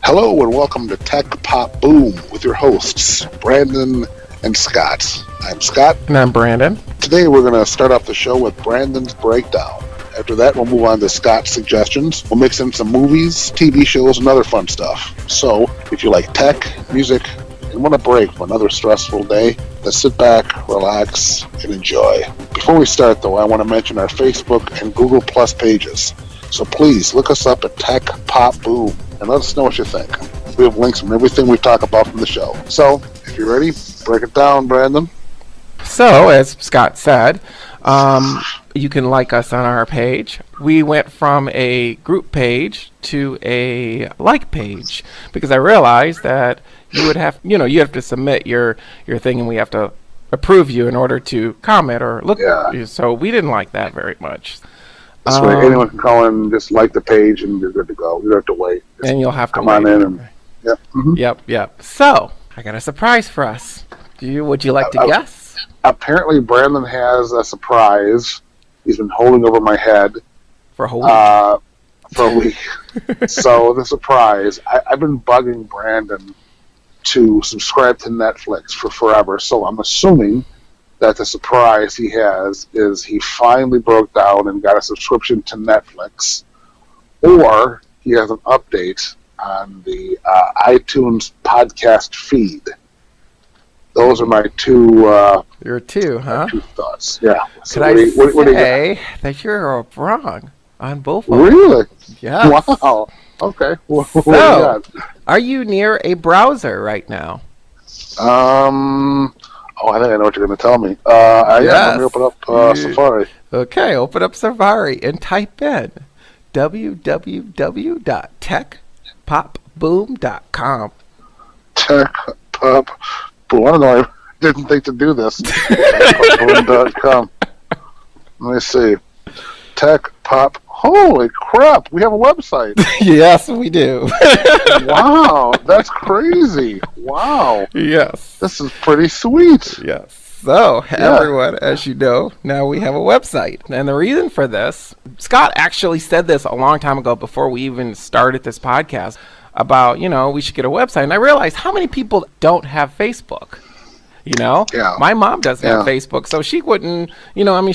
Hello and welcome to Tech Pop Boom with your hosts, Brandon and Scott. I'm Scott. And I'm Brandon. Today we're going to start off the show with Brandon's Breakdown. After that, we'll move on to Scott's Suggestions. We'll mix in some movies, TV shows, and other fun stuff. So, if you like tech, music, and want a break from another stressful day, then sit back, relax, and enjoy. Before we start, though, I want to mention our Facebook and Google Plus pages. So please look us up at Tech Pop Boom and let us know what you think. We have links from everything we talk about from the show. So, if you're ready, break it down, Brandon. So, as Scott said, you can like us on our page. We went from a group page to a like page because I realized that you would have, you have to submit your thing and we have to approve you in order to comment or look at you. So we didn't like that very much. That's right. Anyone can call in and just like the page and you're good to go. You don't have to wait. Just and you'll have to come on in and yep. Mm-hmm. Yep. So I got a surprise for us. Would you like to guess? Apparently, Brandon has a surprise. He's been holding over my head for a whole week. For a week. So the surprise, I've been bugging Brandon to subscribe to Netflix for forever. So I'm assuming that the surprise he has is he finally broke down and got a subscription to Netflix, or he has an update on the iTunes podcast feed. Those are my two. Your two, huh? Two thoughts. Yeah. So Could I say that you're wrong on both of them? Really? Yeah. Wow. Okay. So, are you near a browser right now? I think I know what you're going to tell me. Let me open up Safari. Okay, open up Safari and type in www.techpopboom.com. Tech Pop Boom. I don't know. I didn't think to do this. techpopboom.com. Let me see. Tech Pop. Holy crap! We have a website. Yes, we do. Wow, that's crazy. Wow. Yes. This is pretty sweet. Yes. So, everyone, as you know, now we have a website. And the reason for this, Scott actually said this a long time ago before we even started this podcast about, we should get a website. And I realized how many people don't have Facebook. My mom doesn't have Facebook, so she wouldn't,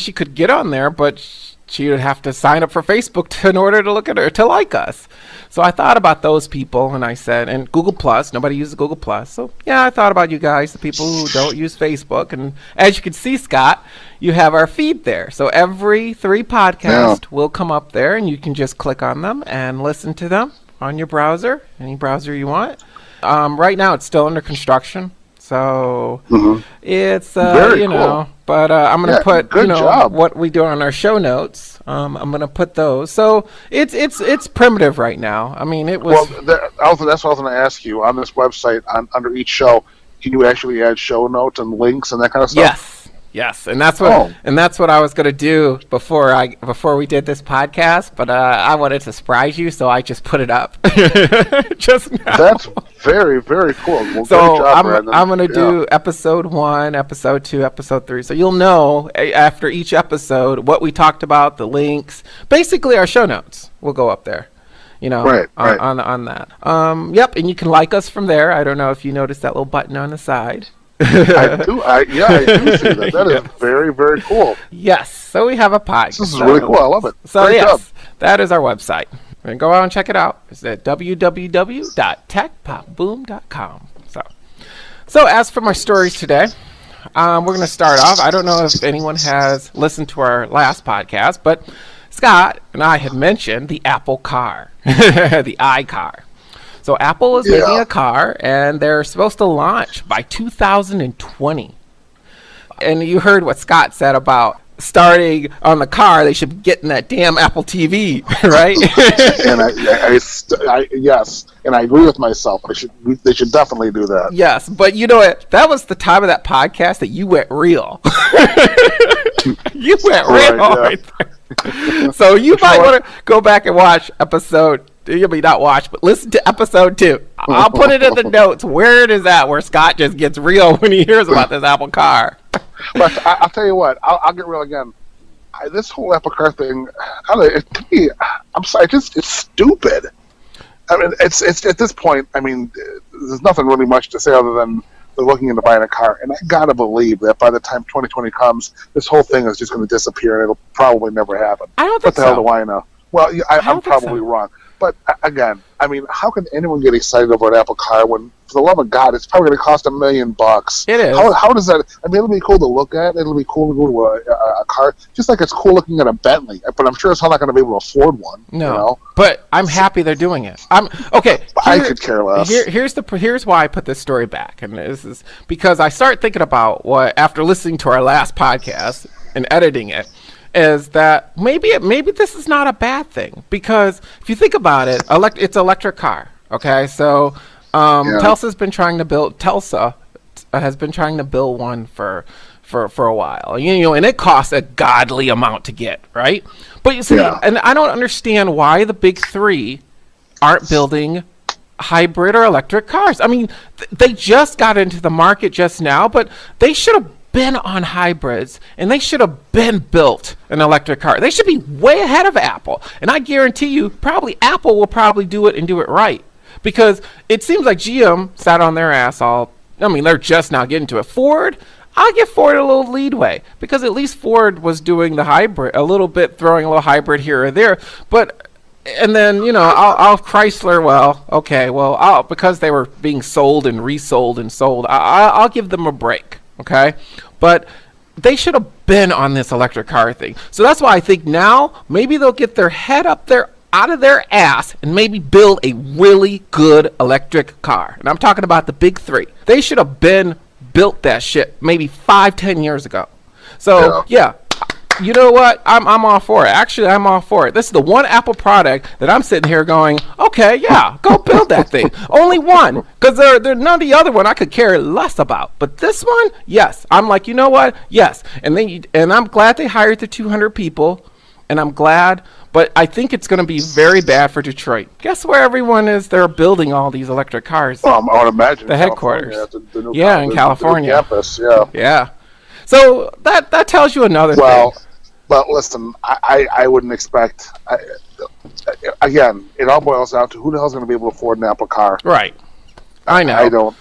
she could get on there, but she would have to sign up for Facebook in order to look at her, to like us. So I thought about those people, and I said, and Google Plus, nobody uses Google Plus. So, I thought about you guys, the people who don't use Facebook. And as you can see, Scott, you have our feed there. So every 3 podcasts will come up there, and you can just click on them and listen to them on your browser, any browser you want. Right now, it's still under construction. So it's, very cool. But I'm going to put, job. what we do on our show notes. I'm going to put those. So it's primitive right now. I mean, it was. Well, that's what I was going to ask you. On this website, under each show, can you actually add show notes and links and that kind of stuff? Yes, and that's what I was going to do before we did this podcast, but I wanted to surprise you, so I just put it up just now. That's very, very cool. Well, so good job, I'm going to do episode 1, episode 2, episode 3, so you'll know after each episode what we talked about, the links, basically our show notes will go up there. Right. On that. Yep, and you can like us from there. I don't know if you noticed that little button on the side. I do. I do see that. That is very, very cool. Yes. So we have a podcast. This is really cool. I love it. So Great job. That is our website. And go out and check it out. It's at www.techpopboom.com. So as for my stories today, we're going to start off. I don't know if anyone has listened to our last podcast, but Scott and I had mentioned the Apple car, the iCar. So Apple is making a car, and they're supposed to launch by 2020. And you heard what Scott said about starting on the car. They should be getting that damn Apple TV, right? And yes, and I agree with myself. They should definitely do that. Yes, but you know what? That was the time of that podcast that you went real. You went real right there. So you might want to go back and watch episode. You'll be not watch, but listen to episode 2. I'll put it in the notes. Where it is at, where Scott just gets real when he hears about this Apple car. But I'll tell you what. I'll get real again. This whole Apple car thing, to me, I'm sorry, it's stupid. I mean, it's at this point. I mean, there's nothing really much to say other than they're looking into buying a car, and I gotta believe that by the time 2020 comes, this whole thing is just going to disappear, and it'll probably never happen. I don't think so. What the hell do I know? Well, I'm probably wrong. But again, I mean, how can anyone get excited over an Apple car when, for the love of God, it's probably going to cost $1 million? It is. How does that? I mean, it'll be cool to look at. It'll be cool to go to a car, just like it's cool looking at a Bentley. But I'm sure it's not going to be able to afford one. No. You know? But I'm happy they're doing it. I'm okay. I could care less. Here's why I put this story back, and this is because I start thinking about what after listening to our last podcast and editing it. Is that maybe this is not a bad thing, because if you think about it, it's an electric car. Okay, so Telsa has been trying to build one for a while, and it costs a godly amount to get, right? But you see, and I don't understand why the big three aren't building hybrid or electric cars. I mean, they just got into the market just now, but they should have been on hybrids, and they should have been built an electric car. They should be way ahead of Apple, and I guarantee you probably Apple will probably do it and do it right, because it seems like GM sat on their ass they're just now getting to it. Ford, I'll give Ford a little leadway, because at least Ford was doing the hybrid a little bit, throwing a little hybrid here or there, and then, I'll Chrysler, because they were being sold and resold and sold, I'll give them a break. Okay, but they should have been on this electric car thing. So that's why I think now maybe they'll get their head up there out of their ass and maybe build a really good electric car. And I'm talking about the big three. They should have been built that shit maybe 5-10 years ago. So yeah. You know what? I'm all for it. Actually, I'm all for it. This is the one Apple product that I'm sitting here going, okay, yeah, go build that thing. Only one, because there none of the other one I could care less about. But this one, yes. I'm like, you know what? Yes. And I'm glad they hired the 200 people, and I'm glad. But I think it's going to be very bad for Detroit. Guess where everyone is? They're building all these electric cars. Well, I would imagine the headquarters. In California. The campus, yeah. So that tells you another thing. Well, listen, I wouldn't expect. Again, it all boils down to who the hell's going to be able to afford an Apple car. Right. I know. I don't.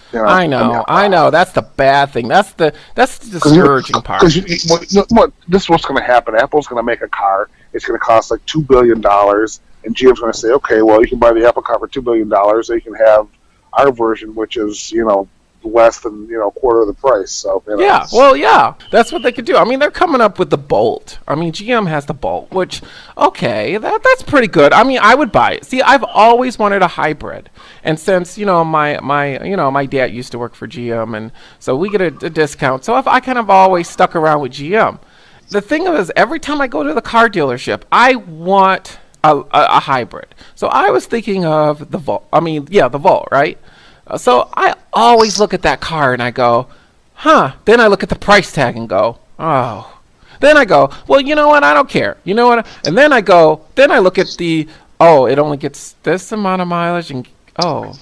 I know. That's the bad thing. That's the discouraging part. Because this is what's going to happen. Apple's going to make a car. It's going to cost like $2 billion, and GM's going to say, okay, well, you can buy the Apple car for $2 billion, so you can have our version, which is less than a quarter of the price. So that's what they could do. I mean, they're coming up with the Bolt. I mean, GM has the Bolt, which that's pretty good. I mean, I would buy it. See, I've always wanted a hybrid, and since my dad used to work for GM, and so we get a discount. So if I kind of always stuck around with GM. The thing is, every time I go to the car dealership, I want a hybrid. So I was thinking of the Volt. I mean, the Volt, right? So I always look at that car and I go, huh. Then I look at the price tag and go, oh. Then I go, well, you know what? I don't care. You know what? And then I look at it only gets this amount of mileage and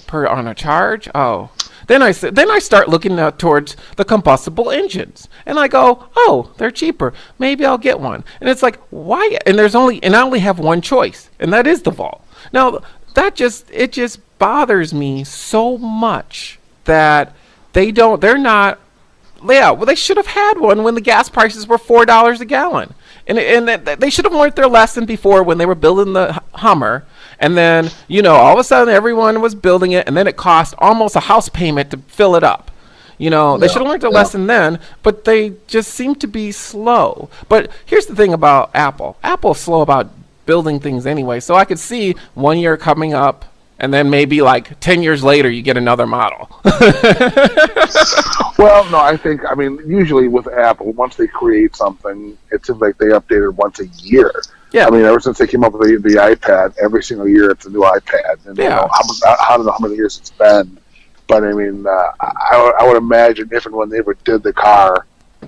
per on a charge. Oh. Then I start looking towards the combustible engines, and I go, oh, they're cheaper. Maybe I'll get one. And it's like, why? And I only have one choice, and that is the Volt. Now it just bothers me so much that they should have had one when the gas prices were $4 a gallon, and they should have learned their lesson before when they were building the Hummer. And then, all of a sudden everyone was building it, and then it cost almost a house payment to fill it up. They should have learned their lesson then, but they just seem to be slow. But here's the thing about Apple. Apple's slow about building things anyway. So I could see 1 year coming up, and then maybe like 10 years later you get another model. Well, no, I mean, usually with Apple, once they create something, it seems like they update it once a year. Yeah. I mean, ever since they came up with the iPad, every single year it's a new iPad. And I don't know how many years it's been, but I mean, I would imagine if and when they ever did the car,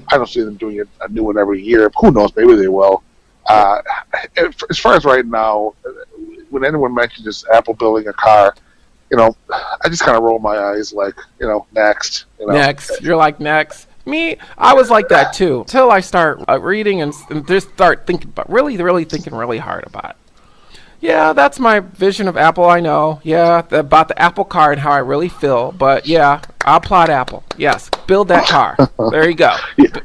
I don't see them doing a new one every year. Who knows? Maybe they will. As far as right now, when anyone mentions Apple building a car, I just kind of roll my eyes like, next. Next. You're like, next. Me, I was like that too, until I start reading and just start thinking, but really thinking really hard about it. Yeah, that's my vision of Apple. I know. Yeah, about the Apple car and how I really feel. But yeah, I'll applaud Apple. Yes, build that car. There you go.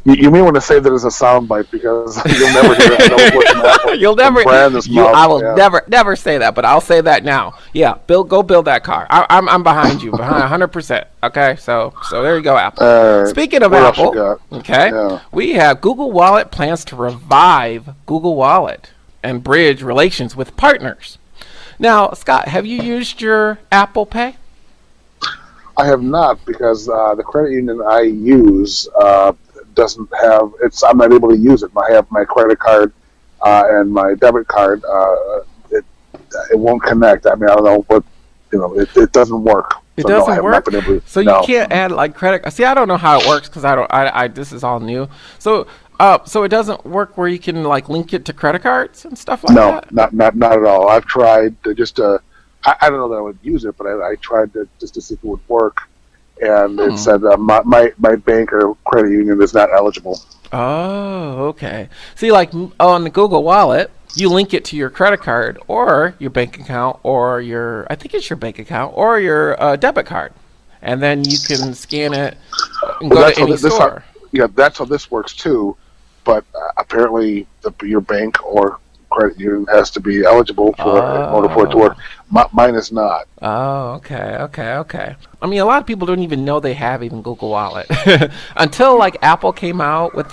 You may want to say that as a soundbite because you'll never hear that. You'll never. I will yeah. never say that. But I'll say that now. Yeah, go build that car. I'm behind you, behind 100%. Okay, so there you go, Apple. Speaking of Apple, okay, yeah. We have Google Wallet plans to revive Google Wallet and bridge relations with partners. Now, Scott, have you used your Apple Pay? I have not, because the credit union I use doesn't have. I'm not able to use it. I have my credit card and my debit card. It won't connect. I mean, I don't know, but it doesn't work. It doesn't work. So you can't add like credit. See, I don't know how it works because I this is all new. So it doesn't work where you can like link it to credit cards and stuff like that? No, not at all. I've tried I don't know that I would use it, but I tried just to see if it would work, and it said my bank or credit union is not eligible. Oh, okay. See, like on the Google Wallet, you link it to your credit card or your bank account or I think it's your bank account or your debit card, and then you can scan it and go to any store. That's how this works too. But apparently, your bank or credit union has to be eligible in order for it to work. Mine is not. Oh, okay. I mean, a lot of people don't even know they have even Google Wallet until like Apple came out with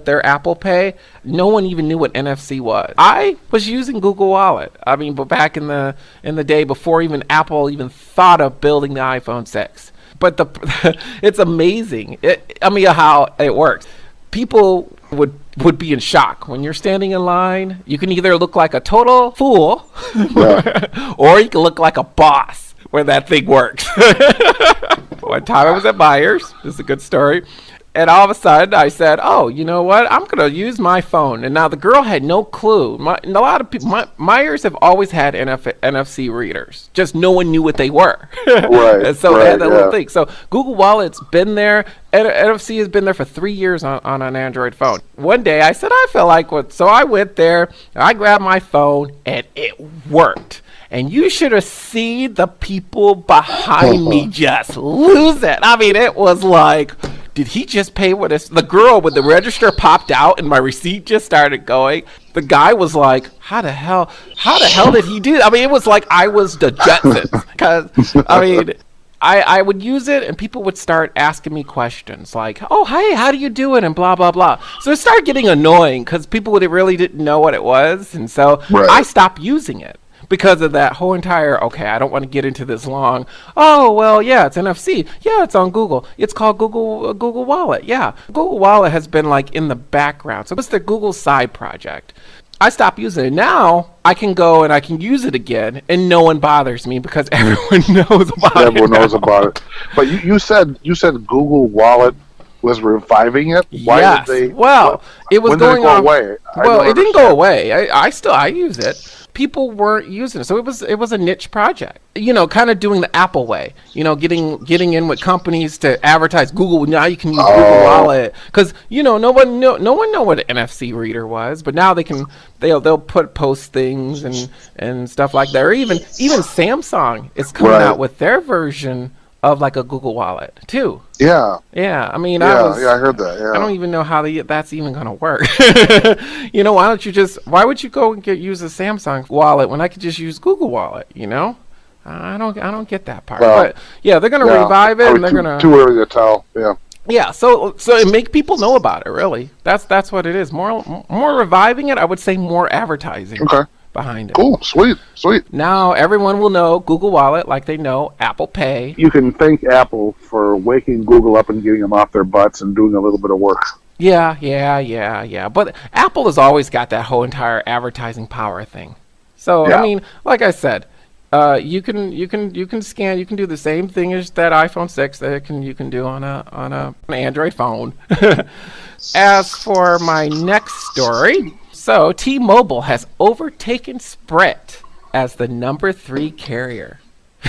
their Apple Pay. No one even knew what NFC was. I was using Google Wallet. I mean, but back in the day before even Apple even thought of building the iPhone 6. But it's amazing. How it works. People would be in shock when you're standing in line. You can either look like a total fool or you can look like a boss where that thing works. One time I was at Myers. This is a good story. And all of a sudden I said, oh, you know what? I'm going to use my phone. And now the girl had no clue. And a lot of people, Myers have always had NFC readers. Just no one knew what they were. Right. And so they had that little thing. So Google Wallet's been there. NFC has been there for 3 years on an Android phone. One day I said, I feel like what. So I went there, I grabbed my phone, and it worked. And you should have seen the people behind me just lose it. I mean, it was like, did he just pay what the girl with the register popped out and my receipt just started going? The guy was like, how the hell did he do that? I mean, it was like I was the Jetsons. Because, I mean, I would use it and people would start asking me questions like, oh, hey, how do you do it? And blah, blah, blah. So it started getting annoying because people really didn't know what it was. And so I stopped using it. Because of that whole entire, I don't want to get into this long. Oh, well, yeah, it's NFC. Yeah, it's on Google. It's called Google Wallet. Yeah, Google Wallet has been like in the background. So it's the Google side project. I stopped using it. Now I can go and I can use it again, and no one bothers me because everyone knows about it. Everyone knows about it. But you said Google Wallet was reviving it. Why did they? Well, it was going on. Away? Well, it didn't go away. I use it. People weren't using it, so it was a niche project. Kind of doing the Apple way. Getting in with companies to advertise Google. Now you can use Google Wallet because no one know what an NFC reader was, but now they'll post things and stuff like that. Or even Samsung is coming out with their version of like a Google Wallet too. Yeah. Yeah. I mean, I heard that. Yeah. I don't even know how that's even going to work. Why would you go and use a Samsung wallet when I could just use Google Wallet? I don't get that part. Well, but yeah, they're going to revive it, and they're going to. Too early to tell. Yeah. Yeah. So it make people know about it. Really, that's what it is. More reviving it. I would say more advertising. Okay. Behind it. Cool, sweet. Now everyone will know Google Wallet like they know Apple Pay. You can thank Apple for waking Google up and getting them off their butts and doing a little bit of work. Yeah. But Apple has always got that whole entire advertising power thing. So I mean, like I said, you can scan. You can do the same thing as that iPhone 6 that you can do on an Android phone. As for my next story. So, T-Mobile has overtaken Sprint as the number 3 carrier.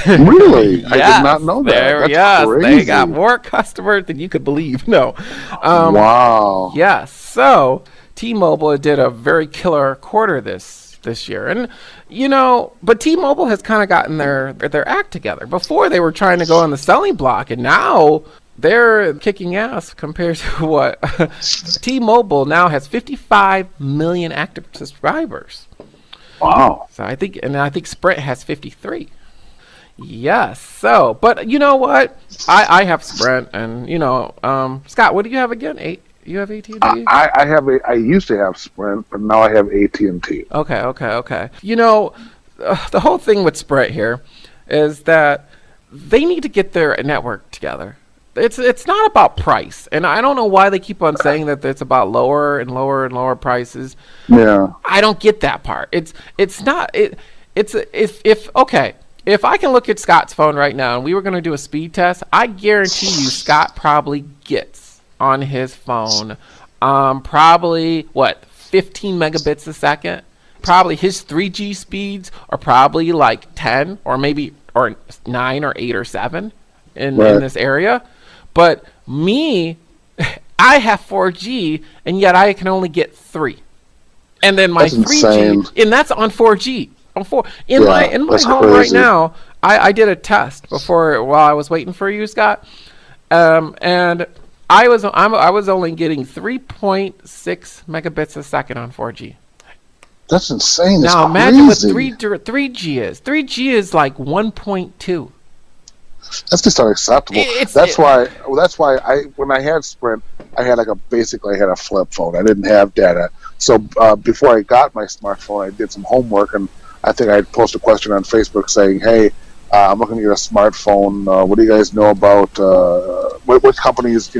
Really? Yes, I did not know that. That's crazy. They got more customers than you could believe. No. Wow. Yes. So, T-Mobile did a very killer quarter this year. And but T-Mobile has kind of gotten their act together. Before they were trying to go on the selling block, and now they're kicking ass compared to what T-Mobile now has 55 million active subscribers. Wow. So I think Sprint has 53. Yes. So, but you know what? I have Sprint, and Scott, what do you have again? You have AT&T? I used to have Sprint, but now I have AT&T. Okay. The whole thing with Sprint here is that they need to get their network together. It's not about price, and I don't know why they keep on saying that it's about lower and lower and lower prices. Yeah, I don't get that part. It's not. If I can look at Scott's phone right now and we were going to do a speed test, I guarantee you Scott probably gets on his phone probably 15 megabits a second. Probably his 3G speeds are probably like 10 or 9 or 8 or 7 in this area. But me, I have 4G, and yet I can only get 3. And then my 3G, insane. And that's on 4G. In my home crazy. Right now, I did a test while I was waiting for you, Scott, and I was only getting 3.6 megabits a second on 4G. That's insane. Now imagine what 3G is. 3G is like 1.2. That's just unacceptable. That's why when I had Sprint, I had a flip phone. I didn't have data. So before I got my smartphone, I did some homework, and I think I posted a question on Facebook saying, "Hey, I'm looking to get a smartphone. What do you guys know about what companies?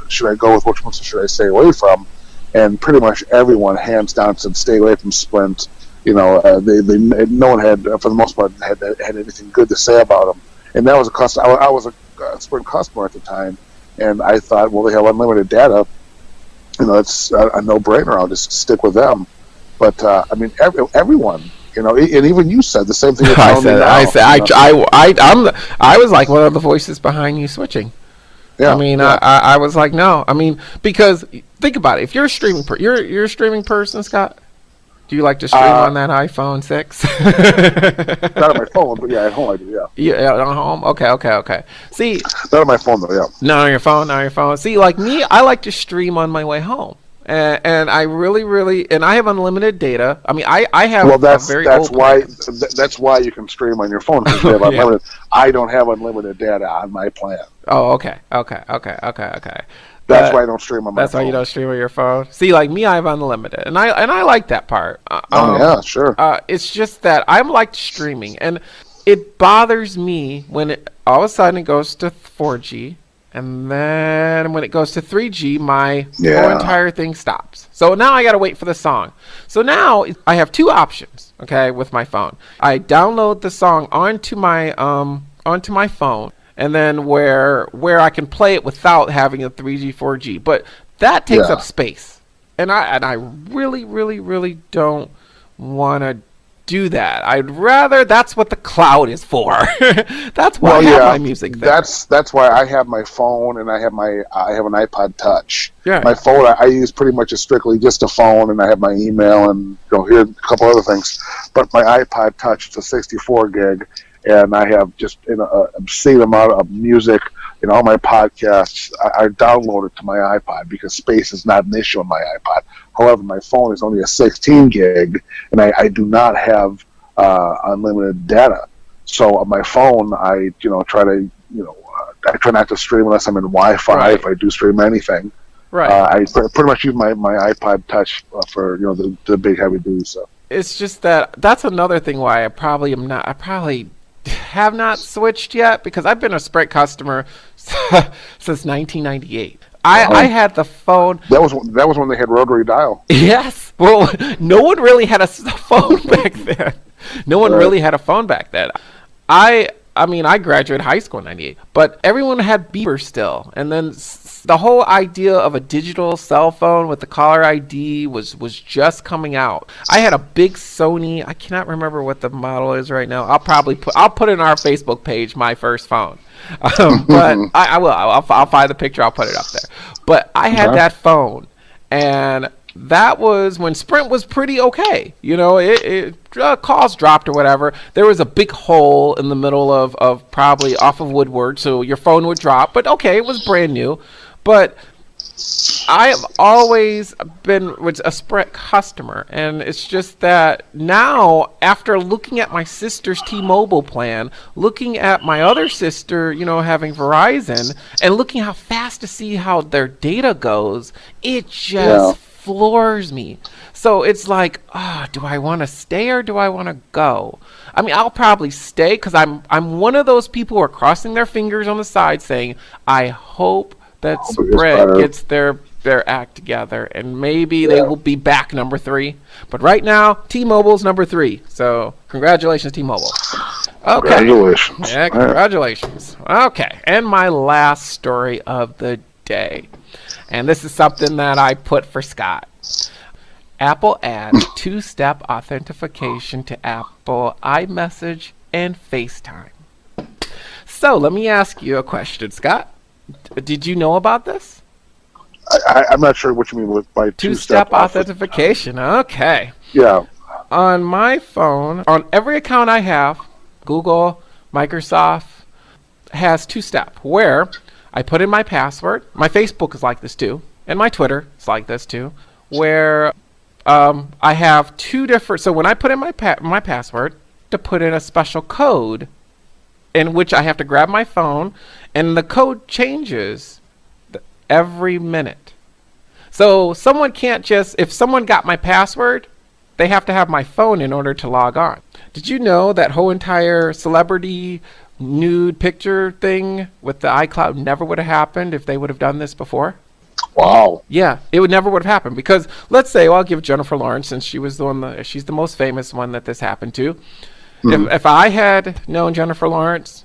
Should I go with? Which ones should I stay away from?" And pretty much everyone, hands down, said stay away from Sprint. No one had, for the most part, had anything good to say about them. And that was a customer. I was a Sprint customer at the time, and I thought, well, they have unlimited data. It's a no-brainer. I'll just stick with them. But everyone, and even you said the same thing. I was like one of the voices behind you switching. Yeah, I was like, no. Because think about it. If you're a streaming, you're a streaming person, Scott. Do you like to stream on that iPhone 6? Not on my phone, but yeah, at home I do, yeah. Yeah, at home? Okay. See... Not on my phone, though, yeah. Not on your phone. See, like me, I like to stream on my way home. And I really... And I have unlimited data. I have that's why you can stream on your phone, because you have unlimited. I don't have unlimited data on my plan. Oh, okay. That's why I don't stream on my phone. That's why you don't stream on your phone. See, like me, I have unlimited, and I like that part. Yeah, sure. It's just that I like streaming, and it bothers me when all of a sudden it goes to 4G, and then when it goes to 3G, my whole entire thing stops. So now I got to wait for the song. So now I have two options. Okay, with my phone, I download the song onto my phone. And then where I can play it without having a 3G, 4G, but that takes up space, and I really don't want to do that. I'd rather that's what the cloud is for. That's why I have my music there. That's why I have my phone, and I have an iPod Touch. Yeah. My phone I use pretty much as strictly just a phone, and I have my email and here a couple other things. But my iPod Touch, it's a 64 gig. And I have just an obscene amount of music. All my podcasts I download it to my iPod because space is not an issue on my iPod. However, my phone is only a 16 gig, and I do not have unlimited data. So on my phone, I try to I try not to stream unless I'm in Wi-Fi. Right. If I do stream anything, right? I pretty much use my iPod Touch for the big heavy duty stuff. It's just that's another thing why I probably have not switched yet, because I've been a Sprint customer since 1998. I had the phone. That was when they had rotary dial. Yes. Well, no one really had a phone back then. No one really had a phone back then. I graduated high school in 98, but everyone had beepers still. And then the whole idea of a digital cell phone with the caller ID was just coming out. I had a big Sony. I cannot remember what the model is right now. I'll put it in our Facebook page, my first phone. But I will. I'll find the picture. I'll put it up there. But I had that phone, and that was when Sprint was pretty okay. Calls dropped or whatever. There was a big hole in the middle of probably off of Woodward, so your phone would drop. But okay, it was brand new. But I have always been a Sprint customer, and it's just that now, after looking at my sister's T-Mobile plan, looking at my other sister, having Verizon, and looking how fast to see how their data goes, it just floors me. So it's like, do I want to stay or do I want to go? I mean, I'll probably stay because I'm one of those people who are crossing their fingers on the side saying, I hope that Sprint gets their act together, and maybe they will be back number 3. But right now, T-Mobile's number 3. So congratulations, T-Mobile. Okay. Congratulations. Yeah, congratulations. Okay, and my last story of the day, and this is something that I put for Scott. Apple adds 2-step authentication to Apple iMessage and FaceTime. So let me ask you a question, Scott. Did you know about this? I'm not sure what you mean by two-step authentication. Okay. Yeah. On my phone, on every account I have, Google, Microsoft, has 2-step, where I put in my password. My Facebook is like this too, and my Twitter is like this too, where I have 2 different. So when I put in my password, to put in a special code, in which I have to grab my phone, and the code changes every minute. So someone can't just, if someone got my password, they have to have my phone in order to log on. Did you know that whole entire celebrity nude picture thing with the iCloud never would have happened if they would have done this before? Wow. Yeah, it would never would have happened, because let's say, I'll give Jennifer Lawrence, since she was she's the most famous one that this happened to. Mm-hmm. If I had known Jennifer Lawrence,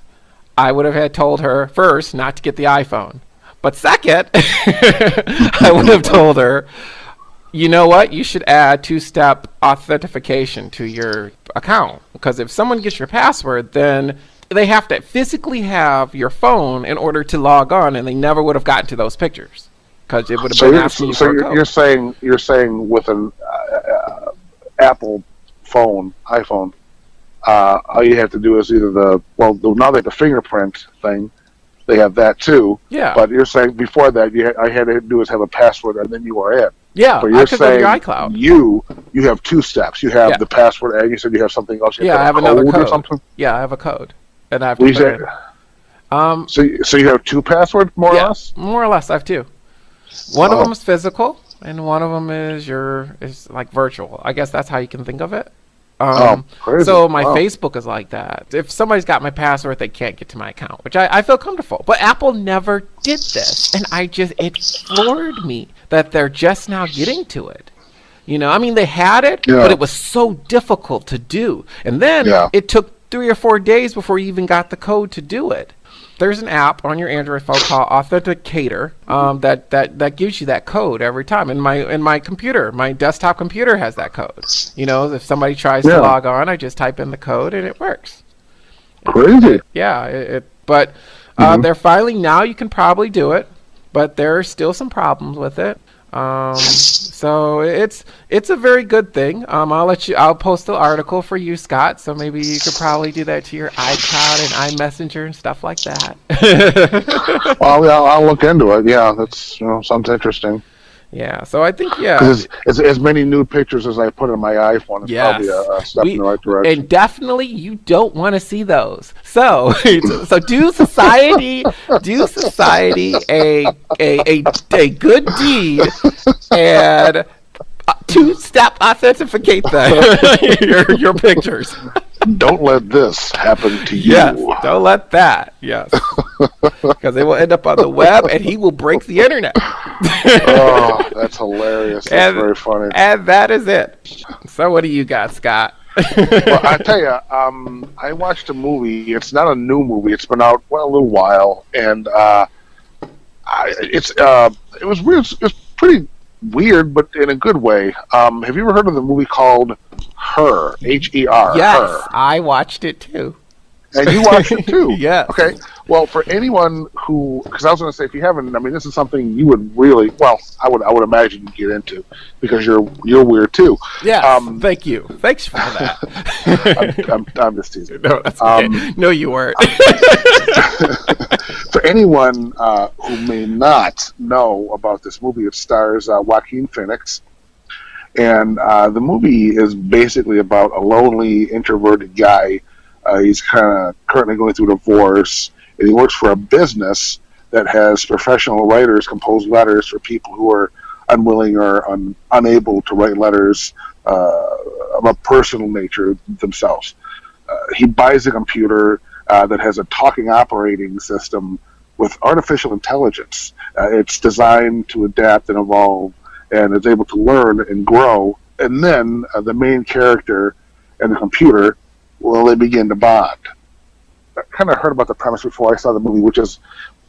I would have told her first not to get the iPhone. But second, I would have told her, you know what, you should add 2-step authentication to your account. Because if someone gets your password, then they have to physically have your phone in order to log on, and they never would have gotten to those pictures. Because it would have been asking you for a code. You're saying with an Apple phone, iPhone, all you have to do is either now they have the fingerprint thing, they have that too. Yeah. But you're saying before that, I had to do is have a password and then you are in. Yeah. So you're saying your iCloud. You have 2 steps. You have the password, and you said you have something else. You I have another code. Or something? Yeah, I have a code, and I have to put it in. So you have 2 passwords, more or less? More or less, I have 2. One of them is physical, and one of them is like virtual. I guess that's how you can think of it. Crazy. So my Facebook is like that. If somebody's got my password, they can't get to my account, which I feel comfortable. But Apple never did this, and it floored me that they're just now getting to it. I mean, they had it, but it was so difficult to do. And then it took 3 or 4 days before you even got the code to do it. There's an app on your Android phone called Authenticator that gives you that code every time. And my computer, my desktop computer, has that code. If somebody tries to log on, I just type in the code and it works. Crazy. But they're finally, now you can probably do it, but there are still some problems with it. So it's a very good thing. I'll post the article for you, Scott. So maybe you could probably do that to your iCloud and iMessenger and stuff like that. Well, I'll look into it. Yeah, that's sounds interesting. Yeah, so I think as many nude pictures as I put in my iPhone is probably a step in the right direction. And definitely you don't want to see those. So do society a good deed and 2-step authenticate your pictures. Don't let this happen to you. Yes, don't let that. Yes, because it will end up on the web, and he will break the internet. Oh, that's hilarious. That's very funny. And that is it. So, what do you got, Scott? Well, I tell you, I watched a movie. It's not a new movie. It's been out a little while, and it was weird. It was pretty weird, but in a good way. Have you ever heard of the movie called Her? Her. Yes, Her. I watched it too. And you watched it too. Yeah. Okay. Well, for anyone who, because I was going to say, if you haven't, I mean, this is something you would really, well, I would imagine you'd get into because you're weird too. Yeah. Thank you. Thanks for that. I'm just teasing. No, that's okay. No, you weren't. For anyone who may not know about this movie, it stars Joaquin Phoenix. And the movie is basically about a lonely, introverted guy. He's kind of currently going through a divorce, and he works for a business that has professional writers compose letters for people who are unwilling or unable to write letters of a personal nature themselves. He buys a computer that has a talking operating system with artificial intelligence. It's designed to adapt and evolve, and is able to learn and grow. And then the main character and the computer, well, they begin to bond. I kind of heard about the premise before I saw the movie, which is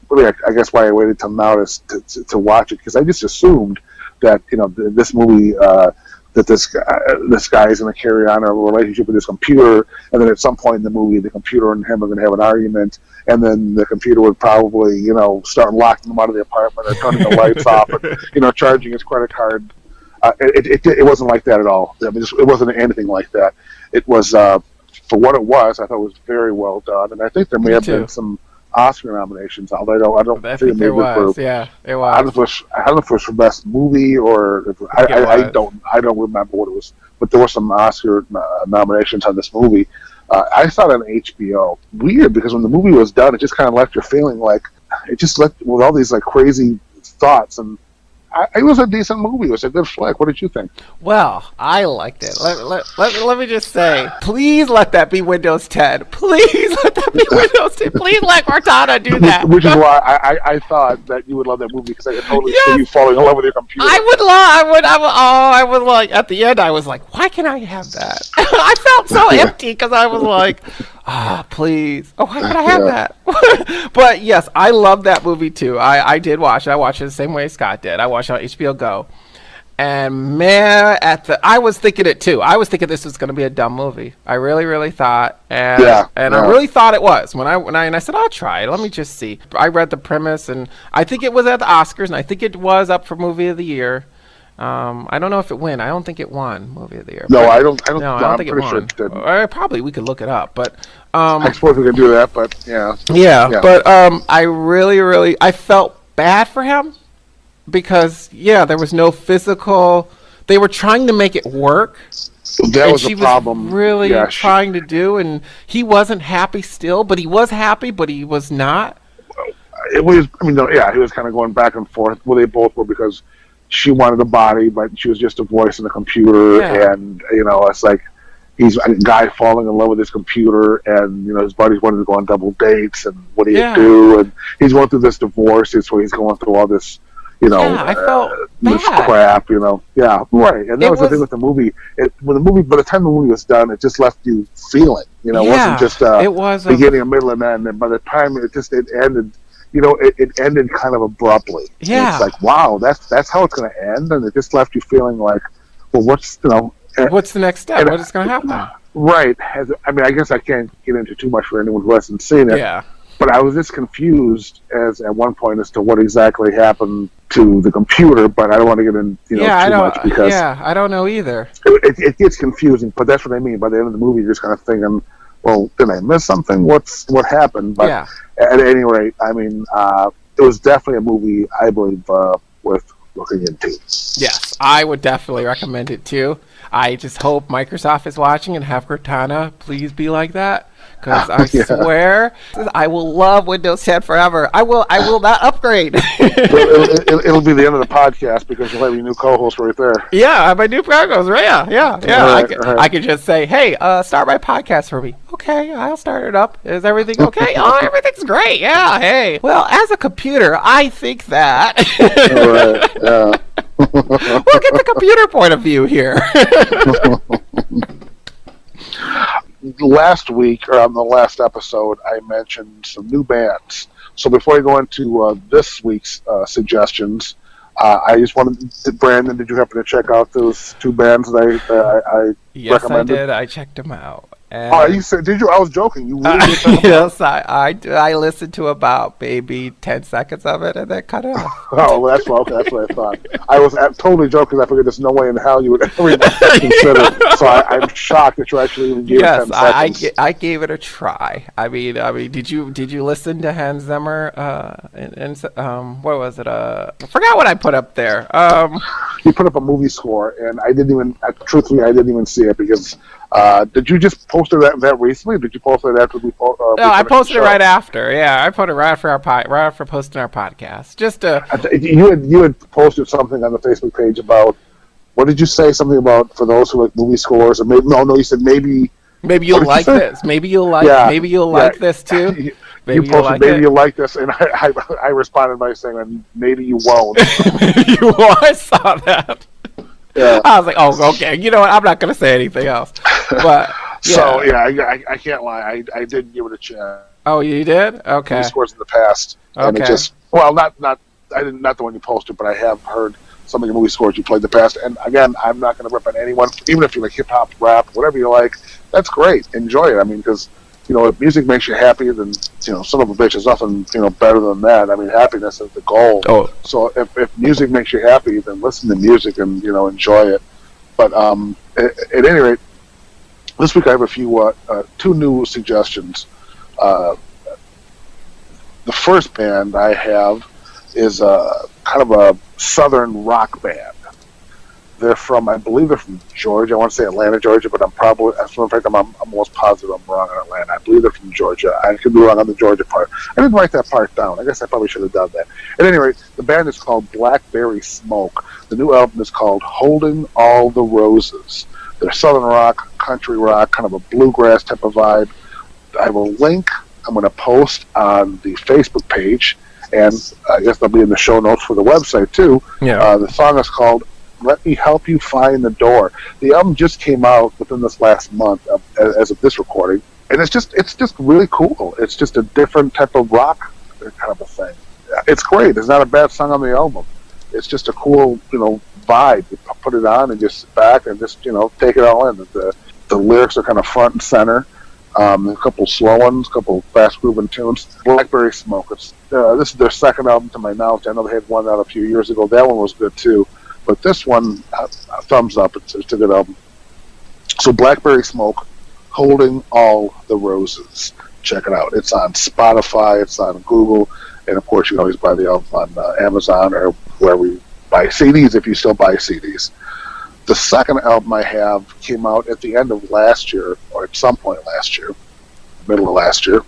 really, I guess, why I waited till now to watch it, because I just assumed that, you know, this movie, that this guy is going to carry on a relationship with his computer, and then at some point in the movie, the computer and him are going to have an argument, and then the computer would probably, you know, start locking him out of the apartment or turning the lights off, and, you know, charging his credit card. It wasn't like that at all. I mean, it wasn't anything like that. It was, for what it was, I thought it was very well done, and I think there may have been some Oscar nominations, although I don't think there was. Yeah, it was. I don't know if it was for best movie or if, I don't remember what it was, but there were some Oscar nominations on this movie. I saw it on HBO. Weird, because when the movie was done, it just kind of left you feeling like it just left with all these like crazy thoughts, and it was a decent movie. It was a good flick. What did you think? Well, I liked it. Let me just say, please let that be Windows 10. Please let that be Windows 10. Please let Cortana do that. Which is why I thought that you would love that movie, because I could totally see you falling in love with your computer. I would like, at the end, I was like, why can't I have that? I felt so empty because I was like, please. Oh, why can't I have that? But yes, I love that movie too. I did watch it. I watched it the same way Scott did. I watched it on HBO Go. And man, I was thinking it too. I was thinking this was going to be a dumb movie. I really, really thought, and I really thought it was. When I said I'll try it. Let me just see. I read the premise, and I think it was at the Oscars, and I think it was up for Movie of the Year. I don't know if it won. I don't think it won Movie of the Year. No, I don't think it won. Sure it didn't. Probably we could look it up, but I suppose we could do that. But yeah. But I really I felt bad for him. Because there was no physical. They were trying to make it work. That was the problem. Really trying to do, and he wasn't happy still. But he was happy, but he was not. It was. I mean, he was kind of going back and forth. Well, they both were, because she wanted a body, but she was just a voice in the computer, and it's like he's a guy falling in love with his computer, and his buddies wanted to go on double dates, and what do you do? And he's going through this divorce, so he's going through all this. I felt this bad. crap, Yeah, right. And that was the thing with the movie. By the time the movie was done, it just left you feeling. It wasn't just it was beginning, a middle, and end. And by the time it ended, it ended kind of abruptly. Yeah. And it's like, wow, that's how it's going to end, and it just left you feeling like, well, what's the next step? What is going to happen? Right. I guess I can't get into too much for anyone who hasn't seen it. Yeah. But I was just confused at one point as to what exactly happened to the computer. But I don't want to get in too much, because I don't know either. It gets confusing. But that's what I mean. By the end of the movie, you're just kind of thinking, well, did I miss something? What happened? But at any rate, it was definitely a movie I believe worth looking into. Yes, I would definitely recommend it too. I just hope Microsoft is watching and have Cortana please be like that. Because I swear, I will love Windows 10 forever. I will not upgrade. It'll be the end of the podcast, because you'll have your new co-host right there. Yeah, my new co-host. Right, yeah. Right. I could just say, hey, start my podcast for me. Okay, I'll start it up. Is everything okay? Oh, everything's great. Yeah, hey. Well, as a computer, I think that. Right, yeah. We'll get the computer point of view here. Last week, or on the last episode, I mentioned some new bands. So before I go into this week's suggestions, I just wanted to, Brandon, did you happen to check out those two bands that I yes, recommended? I did. I checked them out. Oh, you said, did you? I was joking. You really did talk about Yes, I listened to about maybe 10 seconds of it and then cut it off. Oh, well, that's what I thought. I was totally joking. I figured there's no way in hell you would ever even consider. So I'm shocked that you actually even gave it 10 seconds. I gave it a try. I mean, did you listen to Hans Zimmer? What was it? I forgot what I put up there. You put up a movie score, and truthfully, I didn't even see it because. Did you just post that recently? Or did you post it after we? No, I posted it right after. Yeah, I put it right after right after posting our podcast. You had posted something on the Facebook page about what did you say? Something about for those who like movie scores, or maybe no, you said maybe you'll like this. Maybe you'll like this too. Maybe you'll like this, and I responded by saying maybe you won't. I saw that. Yeah. I was like, oh, okay. You know what? I'm not going to say anything else. But yeah. So I can't lie. I did give it a chance. Oh, you did? Okay. Scores in the past, and it just not the one you posted, but I have heard some of your movie scores you played in the past. And again, I'm not going to rip on anyone, even if you like hip hop, rap, whatever you like. That's great. Enjoy it. I mean, because if music makes you happy, then son of a bitch, there's nothing better than that. I mean, happiness is the goal. Oh. So if music makes you happy, then listen to music and enjoy it. But at any rate, this week I have a few two new suggestions. The first band I have is kind of a southern rock band. I believe they're from Georgia. I want to say Atlanta, Georgia, but I'm almost positive I'm wrong on Atlanta. I believe they're from Georgia. I could be wrong on the Georgia part. I didn't write that part down. I guess I probably should have done that. At any rate, the band is called Blackberry Smoke. The new album is called Holding All the Roses. They're southern rock, country rock, kind of a bluegrass type of vibe. I will link. I'm going to post on the Facebook page, and I guess they'll be in the show notes for the website too. Yeah. The song is called Let Me Help You Find the Door. The album just came out within this last month as of this recording, and it's just really cool. It's just a different type of rock kind of a thing. It's great. There's not a bad song on the album. It's just a cool, vibe. You put it on and just sit back and just, take it all in. The lyrics are kind of front and center. A couple slow ones, a couple fast grooving tunes. Blackberry Smoke. This is their second album to my knowledge. I know they had one out a few years ago. That one was good too. But this one, thumbs up. It's a good album. So Blackberry Smoke, Holding All the Roses. Check it out. It's on Spotify. It's on Google. And, of course, you can always buy the album on Amazon or wherever you buy CDs if you still buy CDs. The second album I have came out at the end of last year, or at some point last year, middle of last year.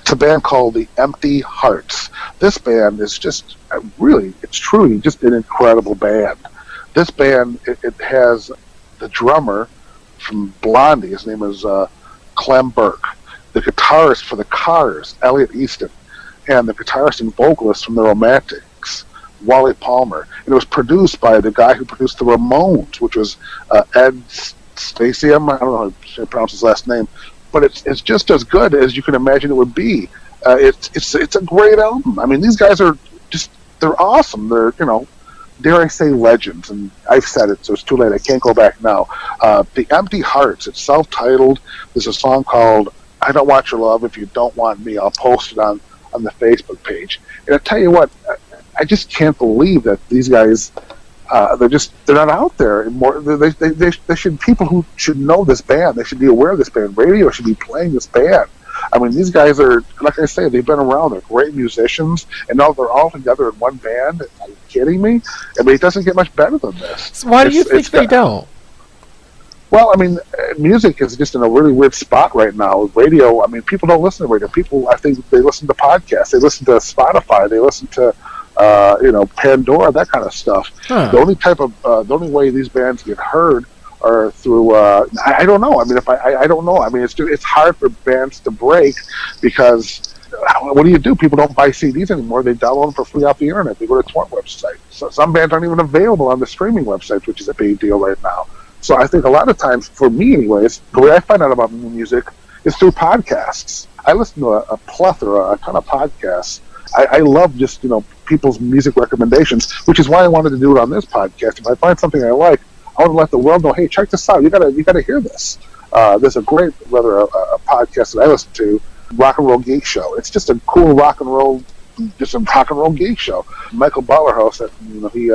It's a band called The Empty Hearts. This band is just it's truly just an incredible band. This band, it has the drummer from Blondie. His name is Clem Burke. The guitarist for the Cars, Elliot Easton. And the guitarist and vocalist from the Romantics, Wally Palmer. And it was produced by the guy who produced the Ramones, which was Ed Stasium. I don't know how to pronounce his last name. But it's just as good as you can imagine it would be. It's a great album. I mean, these guys are they're awesome. They're, dare I say, legends. And I've said it, so it's too late. I can't go back now. The Empty Hearts, it's self-titled. There's a song called I Don't Want Your Love If You Don't Want Me. I'll post it on the Facebook page. And I tell you what, I just can't believe that these guys, they're not out there anymore. They should, people who should know this band, they should be aware of this band. Radio should be playing this band. I mean, these guys are, like I say, they've been around. They're great musicians, and now they're all together in one band. Are you kidding me? I mean, it doesn't get much better than this. So why do you think they don't? Well, I mean, music is just in a really weird spot right now. Radio, I mean, people don't listen to radio. People, I think, they listen to podcasts. They listen to Spotify. They listen to, Pandora, that kind of stuff. Huh. The only way these bands get heard are through, I don't know. I mean, I don't know. I mean, it's hard for bands to break because what do? People don't buy CDs anymore. They download them for free off the internet. They go to a torrent website. So some bands aren't even available on the streaming websites, which is a big deal right now. So I think a lot of times, for me anyways, the way I find out about new music is through podcasts. I listen to a plethora, a ton of podcasts. I love just, people's music recommendations, which is why I wanted to do it on this podcast. If I find something I like, I want to let the world know, hey, check this out. You gotta hear this. There's a great, rather, a podcast that I listen to, Rock and Roll Geek Show. It's just a cool rock and roll geek show. Michael Butler hosts it. He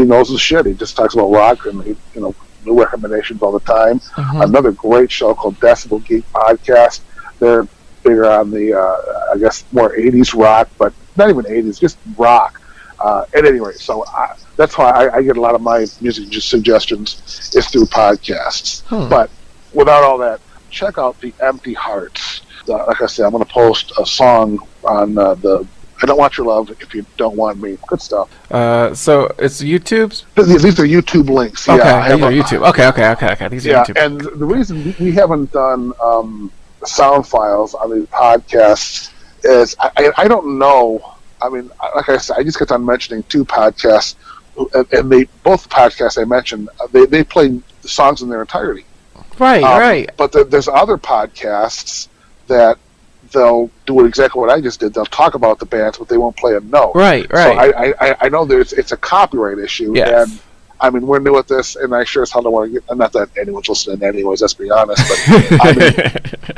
knows his shit. He just talks about rock and new recommendations all the time. Another great show called Decibel Geek Podcast. They're bigger on the I guess more 80s rock, but not even 80s, just rock. At any rate, so that's why I get a lot of my music suggestions is through podcasts. But without all that, check out the Empty Hearts. Like I said, I'm going to post a song on the I Don't Want Your Love If You Don't Want Me. Good stuff. So it's YouTube's? These are YouTube links. Okay, yeah, these are YouTube. Okay. These are YouTube. And the reason we haven't done sound files on these podcasts is I don't know. I mean, like I said, I just got done mentioning two podcasts, and both podcasts I mentioned, they play songs in their entirety. Right. But there's other podcasts that they'll do exactly what I just did. They'll talk about the bands, but they won't play a note. Right. So I know it's a copyright issue. Yes. And I mean, we're new at this, and I sure as hell don't want to get. Not that anyone's listening, anyways. Let's be honest. But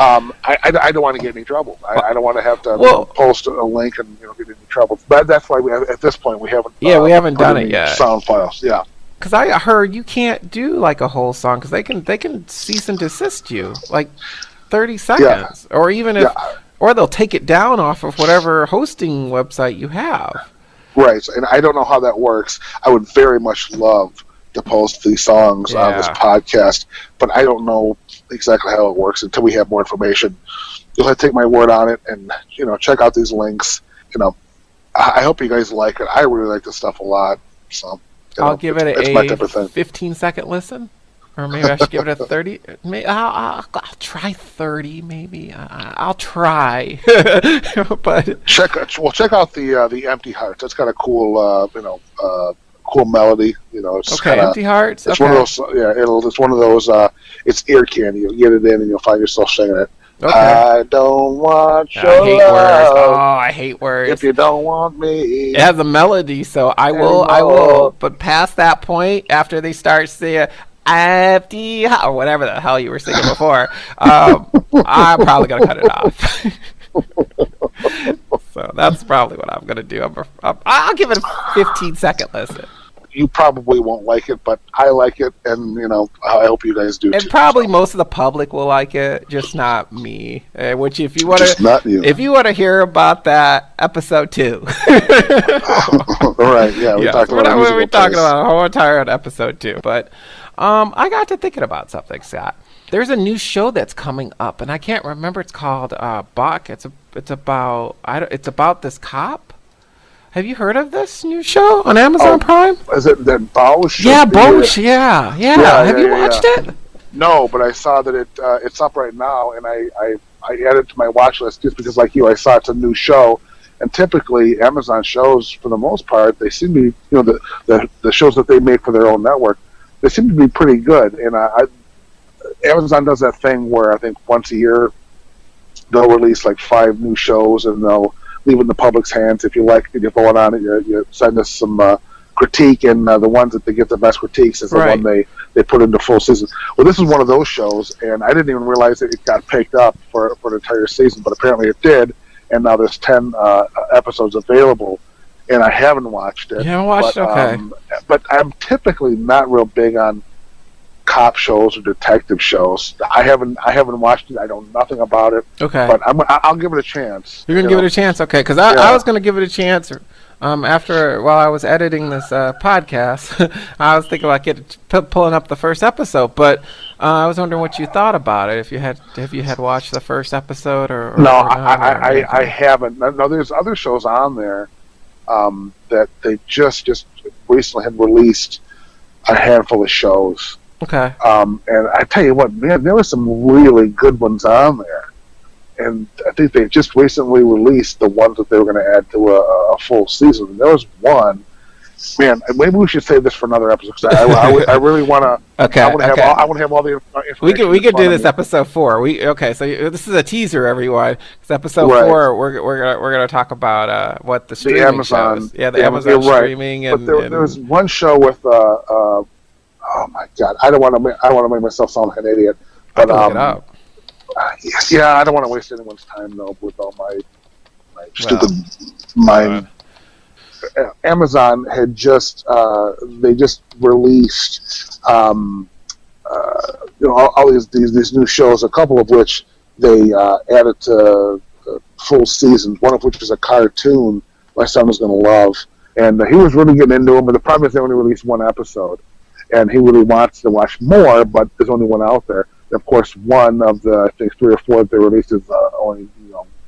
I mean, I don't want to get in any trouble. I don't want to have to post a link and get in any trouble. But that's why at this point we haven't. We haven't done it yet. Sound files, yeah. Because I heard you can't do like a whole song because they can cease and desist you like 30 seconds, or even if, or they'll take it down off of whatever hosting website you have. Right, and I don't know how that works. I would very much love to post these songs on this podcast, but I don't know exactly how it works until we have more information. You'll have to take my word on it, and check out these links. I hope you guys like it. I really like this stuff a lot. So I'll give it a 15-second listen. Or maybe I should give it a 30. I'll try 30. Maybe I'll try. But check out the Empty Hearts. That's got a cool cool melody. It's kinda, Empty Hearts. It's one of those. It's one of those. It's ear candy. You'll get it in, and you'll find yourself singing it. Okay. I don't want your love. Words. Oh, I hate words. If you don't want me, it has a melody, so I will. But past that point, after they start saying empty or whatever the hell you were singing before, I'm probably gonna cut it off. So that's probably what I'm gonna do. I'll give it a 15-second listen. You probably won't like it, but I like it, and I hope you guys do too. And probably most of the public will like it, just not me. Which, if you want to hear about that, episode 2. Right? Yeah, we talked about. We're talking about a whole entire episode 2, but. I got to thinking about something, Scott. There's a new show that's coming up, and I can't remember. It's called Buck. It's about this cop. Have you heard of this new show on Amazon Prime? Is it that Bosch? Yeah, Bosch. Yeah. Have you watched it? No, but I saw that it's up right now, and I added it to my watch list just because, like you, I saw it's a new show. And typically, Amazon shows, for the most part, they seem to be, the shows that they make for their own network, they seem to be pretty good. And Amazon does that thing where I think once a year they'll release like 5 new shows, and they'll leave it in the public's hands. If you like it, you vote on it, you send us some critique, and the ones that they get the best critiques is the one they put into full season. Well, this is one of those shows, and I didn't even realize that it got picked up for an entire season, but apparently it did, and now there's 10 episodes available. And I haven't watched it. You haven't watched it? Okay. But I'm typically not real big on cop shows or detective shows. I haven't watched it. I know nothing about it. Okay. But I'll give it a chance. You're gonna give it a chance, okay? Because I was gonna give it a chance. While I was editing this podcast, I was thinking about pulling up the first episode, but I was wondering what you thought about it. If you had watched the first episode or no, I haven't. No, there's other shows on there. That they just recently had released a handful of shows. Okay. And I tell you what, man, there were some really good ones on there. And I think they just recently released the ones that they were going to add to a full season. And there was one. Man, maybe we should save this for another episode because I really want to. Okay. I want to have all the information. We could do this episode 4. So this is a teaser, everyone. Because episode 4, we're gonna talk about what the streaming shows. Yeah, the Amazon streaming, but there was one show with oh my God, I don't want to make myself sound like an idiot, I but can look it up. yeah, I don't want to waste anyone's time though with all my stupid Well, mind. Amazon had just they just released all these new shows, a couple of which they added to full seasons. One of which is a cartoon my son was going to love, and he was really getting into them. But the problem is they only released one episode, and he really wants to watch more, but there's only one out there. And of course, one of the I think 3 or 4 that they released is only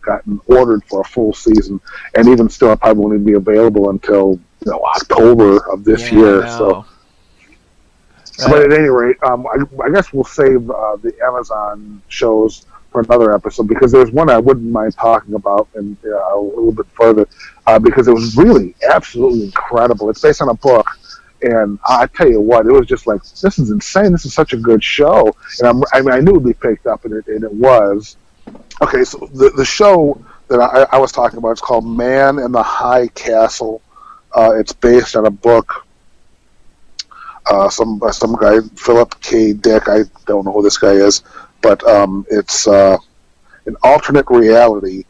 gotten ordered for a full season, and even still, it probably won't be available until October of this year. So, but at any rate, I guess we'll save the Amazon shows for another episode, because there's one I wouldn't mind talking about and a little bit further, because it was really absolutely incredible. It's based on a book, and I tell you what, it was just like, this is insane. This is such a good show, and I knew it would be picked up, and it was. Okay, so the show that I was talking about is called Man in the High Castle. It's based on a book. Some guy, Philip K. Dick, I don't know who this guy is, but it's an alternate reality,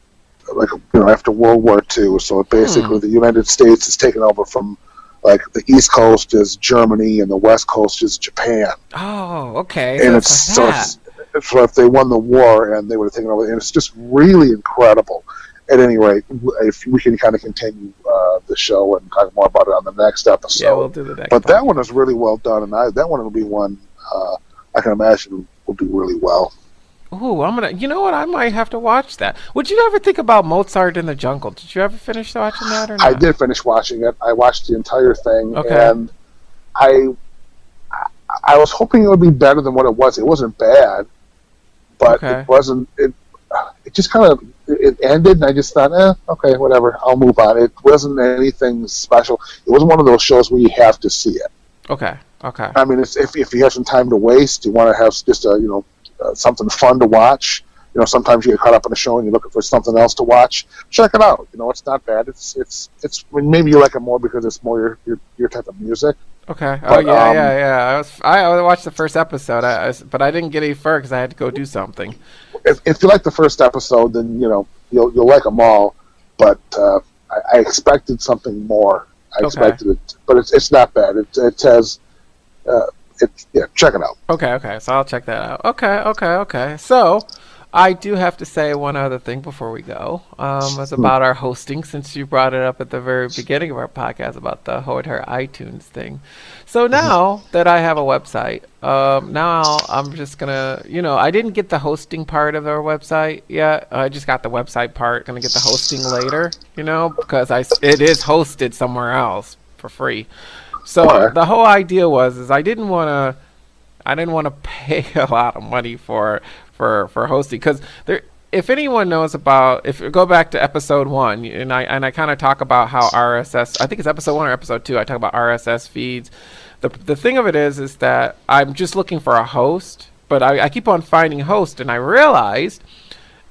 like after World War II. So basically, the United States is taken over from, like, the East Coast is Germany and the West Coast is Japan. Oh, okay. And so if they won the war and they would have taken over, and it's just really incredible. At any rate, if we can kind of continue the show and talk more about it on the next episode. Yeah, we'll do the next. But that one is really well done, and that one will be one I can imagine will do really well. Ooh, you know what? I might have to watch that. Would you ever think about Mozart in the Jungle? Did you ever finish watching that or not? I did finish watching it. I watched the entire thing, okay. And I was hoping it would be better than what it was. It wasn't bad, but it wasn't. It just kind of it ended, and I just thought, okay, whatever. I'll move on. It wasn't anything special. It wasn't one of those shows where you have to see it. Okay. I mean, if you have some time to waste, you want to have just something fun to watch. Sometimes you get caught up in a show and you're looking for something else to watch. Check it out. It's not bad. It's maybe you like it more because it's more your type of music. Okay. Oh, but, yeah. I watched the first episode, but I didn't get any further because I had to go do something. If you like the first episode, then you'll like them all. But I expected something more. I expected it, but it's not bad. It has. Check it out. Okay. So I'll check that out. Okay. So I do have to say one other thing before we go. It's about our hosting, since you brought it up at the very beginning of our podcast about the whole entire iTunes thing. So now that I have a website, now I'm just gonna, I didn't get the hosting part of our website yet. I just got the website part. Gonna get the hosting later, because it is hosted somewhere else for free. So the whole idea was I didn't want to pay a lot of money for hosting, because if anyone knows about, if you go back to episode 1, and I kind of talk about how RSS, I think it's episode 1 or episode 2, I talk about RSS feeds. The thing of it is that I'm just looking for a host, but I keep on finding host, and I realized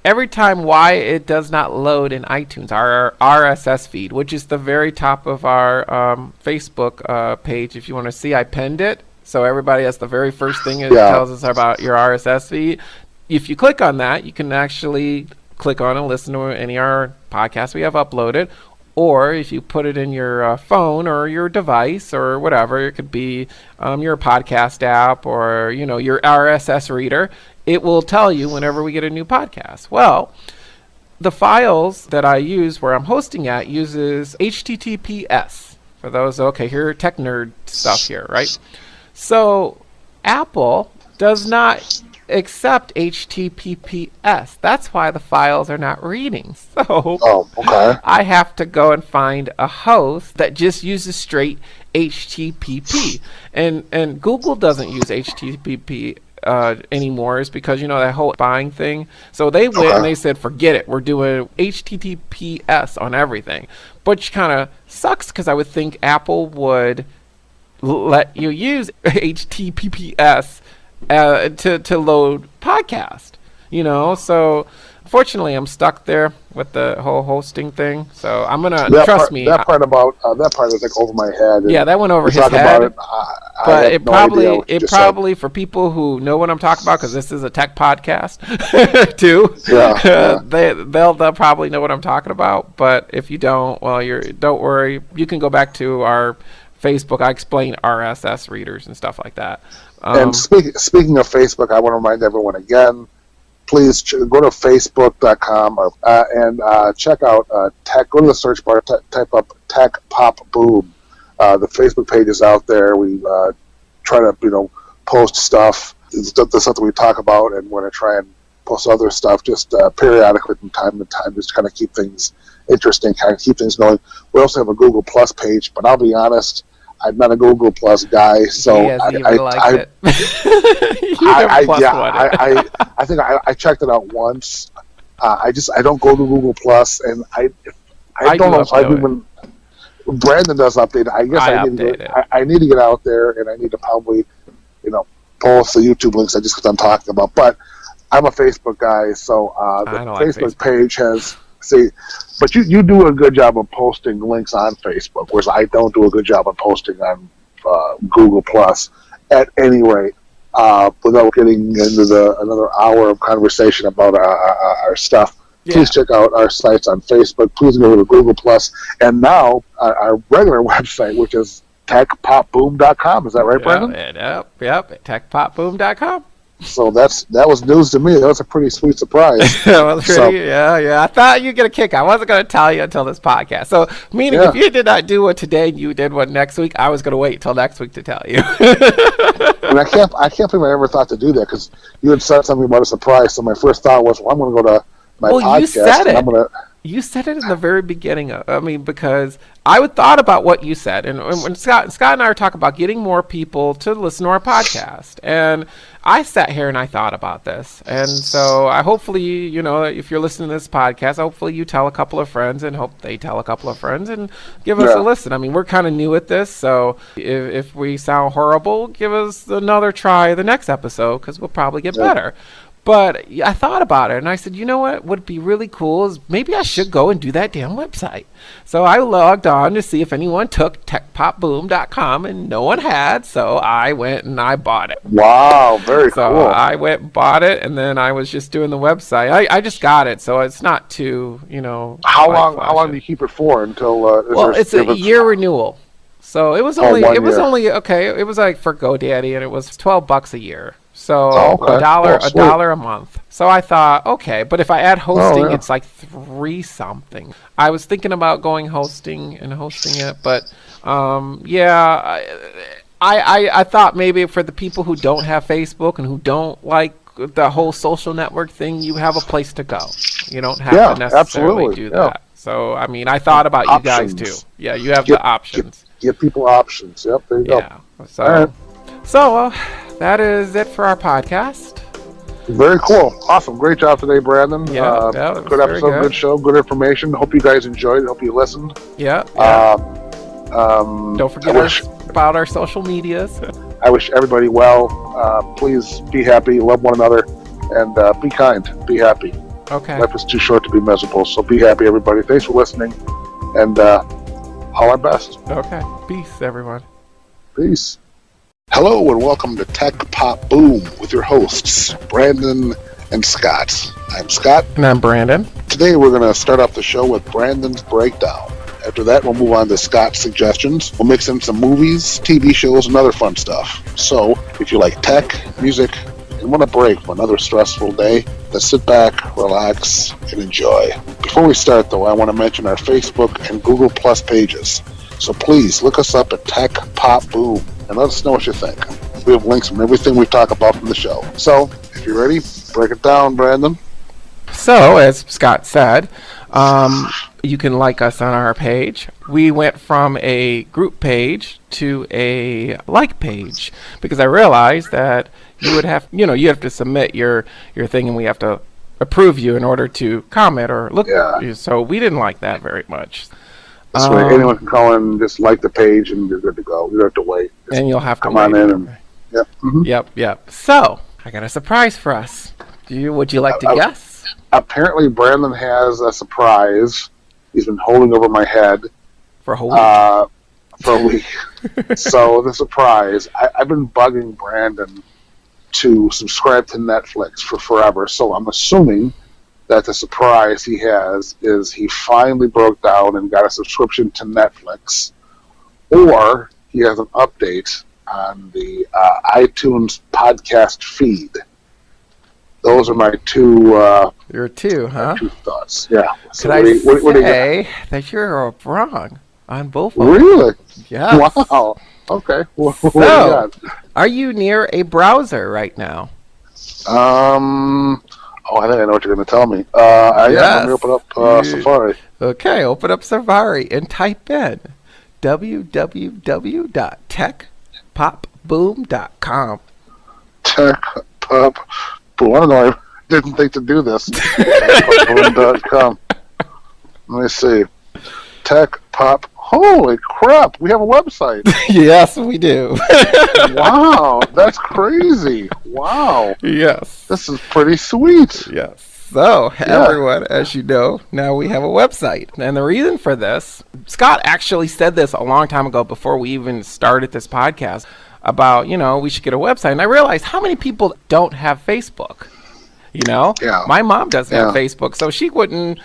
every time why it does not load in iTunes, our RSS feed, which is the very top of our Facebook page. If you want to see, I pinned it. So everybody, that's the very first thing it tells us about your RSS feed. If you click on that, you can actually click on and listen to any of our podcasts we have uploaded. Or if you put it in your phone or your device or whatever, it could be your podcast app or your RSS reader, it will tell you whenever we get a new podcast. Well, the files that I use where I'm hosting at uses HTTPS. For those, here, tech nerd stuff here, right? So Apple does not accept HTTPS. That's why the files are not reading. So I have to go and find a host that just uses straight HTTP. And Google doesn't use HTTP anymore, is because that whole buying thing. So they went and they said, forget it, we're doing HTTPS on everything, which kind of sucks, because I would think Apple would let you use HTTPS to load podcast, so Fortunately, I'm stuck there with the whole hosting thing. So I'm gonna That trust part, me. that part is like over my head. Yeah, that went over We his talk head. about it. I But have it no idea probably what you just said. for people who know what I'm talking about, because this is a tech podcast too. Yeah. They'll probably know what I'm talking about. But if you don't, well, don't worry. You can go back to our Facebook. I explain RSS readers and stuff like that. And speaking of Facebook, I want to remind everyone again. Please go to facebook.com and check out tech. Go to the search bar, type up Tech Pop Boom. The Facebook page is out there. We try to post stuff. It's something we talk about, and we're going to try and post other stuff just periodically from time to time, just to kind of keep things interesting, kind of keep things going. We also have a Google Plus page, but I'll be honest, I'm not a Google Plus guy, so I think I checked it out once. I don't go to Google Plus, and I don't know if I've even. Brandon does update it. I guess I need to get out there, and I need to probably, post the YouTube links just because I'm talking about. But I'm a Facebook guy, so the Facebook page has. See, but you do a good job of posting links on Facebook, whereas I don't do a good job of posting on Google Plus. At any rate, without getting into another hour of conversation about our stuff, please check out our sites on Facebook. Please go to Google Plus, and now our regular website, which is techpopboom.com. Is that right, Brendan? Yep. Techpopboom.com. So that was news to me. That was a pretty sweet surprise. Yeah. I thought you'd get a kick. I wasn't going to tell you until this podcast. So, meaning if you did not do one today and you did one next week, I was going to wait until next week to tell you. And I can't believe I ever thought to do that, because you had said something about a surprise. So my first thought was, I'm going to go to my podcast. You said it. You said it in the very beginning. Because I thought about what you said, and when Scott and I were talking about getting more people to listen to our podcast, and I sat here and I thought about this, and so I hopefully, if you're listening to this podcast, hopefully you tell a couple of friends, and hope they tell a couple of friends, and give us a listen. We're kind of new at this, so if we sound horrible, give us another try the next episode, because we'll probably get better. But I thought about it, and I said, you know what would be really cool is maybe I should go and do that damn website. So I logged on to see if anyone took techpopboom.com, and no one had, so I went and I bought it. Wow, very cool. So I went and bought it, and then I was just doing the website. I just got it, so it's not too, How long do you keep it for until... it's a year renewal. So it was only it was like for GoDaddy, and it was $12 a year. So a dollar a month. So I thought, okay, but if I add hosting, it's like $3 something. I was thinking about hosting it, but I thought maybe for the people who don't have Facebook and who don't like the whole social network thing, you have a place to go. You don't have to necessarily do that. So I thought about you guys too. Yeah, you have the options. Give people options. Yep, there you go. So that is it for our podcast. Very cool. Awesome. Great job today, Brandon. Good episode, good show, good information. Hope you guys enjoyed it. Hope you listened. Don't forget about our social medias. I wish everybody well. Please be happy, love one another, and be kind. Be happy. Okay. Life is too short to be miserable, so be happy, everybody. Thanks for listening, and all our best. Okay. Peace, everyone. Peace. Hello and welcome to Tech Pop Boom with your hosts, Brandon and Scott. I'm Scott. And I'm Brandon. Today we're going to start off the show with Brandon's breakdown. After that, we'll move on to Scott's suggestions. We'll mix in some movies, TV shows, and other fun stuff. So, if you like tech, music, and want a break from another stressful day, then sit back, relax, and enjoy. Before we start, though, I want to mention our Facebook and Google Plus pages. So please look us up at Tech Pop Boom and let us know what you think. We have links from everything we talk about from the show. So, if you're ready, break it down, Brandon. So, as Scott said, you can like us on our page. We went from a group page to a like page because I realized that you would have, you have to submit your thing, and we have to approve you in order to comment or look at you. So we didn't like that very much. This way, anyone can call in and just like the page, and you're good to go. You don't have to wait. And you'll have to come on in. And, Yep. So, I got a surprise for us. Would you like to guess? Apparently, Brandon has a surprise he's been holding over my head For a whole week. For a week. So the surprise, I've been bugging Brandon to subscribe to Netflix for forever. So I'm assuming that the surprise he has is he finally broke down and got a subscription to Netflix, or he has an update on the iTunes podcast feed. Those are my two. Your two, huh? Two thoughts. Yeah. So Could I say that you're wrong on both of them? Really? Yeah. Wow. Okay. What do you So, got? are you near a browser right now? Oh, I think I know what you're going to tell me. Let me open up Safari. Okay, open up Safari and type in www.techpopboom.com. Tech Pop Boom. I don't know. I didn't think to do this. techpopboom.com. Let me see. Tech Pop. Holy crap! We have a website. Yes, we do. Wow, that's crazy. Wow. Yes. This is pretty sweet. Yes. So, everyone, as you know, now we have a website. And the reason for this, Scott actually said this a long time ago before we even started this podcast about, we should get a website. And I realized how many people don't have Facebook. Yeah. My mom doesn't have Facebook, so she wouldn't,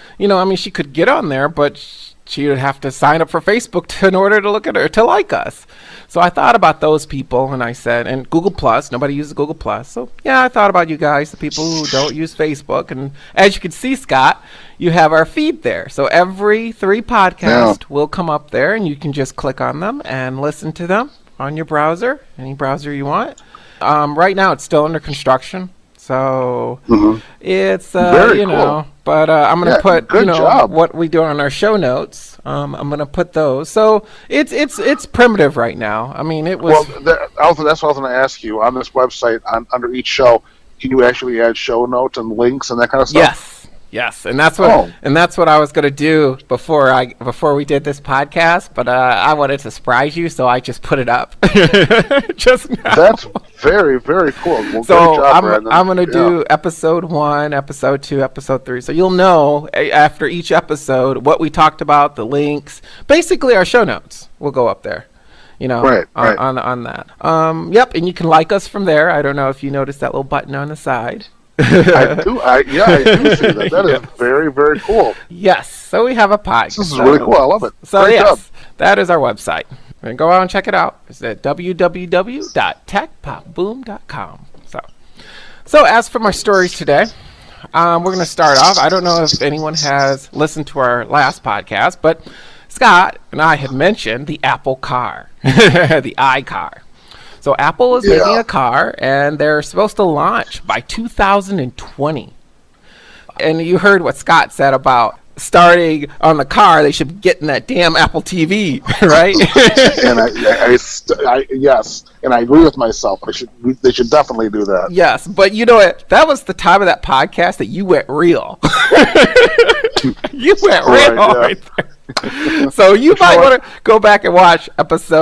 she could get on there, but she would have to sign up for Facebook in order to look at her, to like us. So I thought about those people, and I said, and Google Plus, nobody uses Google Plus. So I thought about you guys, the people who don't use Facebook. And as you can see, Scott, you have our feed there. So every 3 podcasts will come up there, and you can just click on them and listen to them on your browser, any browser you want. Right now, it's still under construction. So it's Very cool. But I'm gonna put job. what we do on our show notes. I'm gonna put those. So it's primitive right now. I mean, it was. Well, that's what I was going to ask you. On this website, under each show, can you actually add show notes and links and that kind of stuff? Yes, and that's what I was gonna do before we did this podcast. But I wanted to surprise you, so I just put it up just now. That's very, very cool. Well, so good job, Brandon. I'm gonna do episode 1, episode 2, episode 3. So you'll know after each episode what we talked about, the links, basically our show notes will go up there. Right. On that. Yep, and you can like us from there. I don't know if you noticed that little button on the side. I do. I do see that. That is very, very cool. Yes. So we have a podcast. This is really cool. I love it. So Great job. that is our website. And go out and check it out. It's at www.techpopboom.com. So as for my stories today, we're going to start off. I don't know if anyone has listened to our last podcast, but Scott and I had mentioned the Apple car, the iCar. So Apple is making a car, and they're supposed to launch by 2020. And you heard what Scott said about starting on the car. They should be getting that damn Apple TV, right? And yes, and I agree with myself. They should definitely do that. Yes, but you know what? That was the time of that podcast that you went real. You went real right there. So you might want to go back and watch episode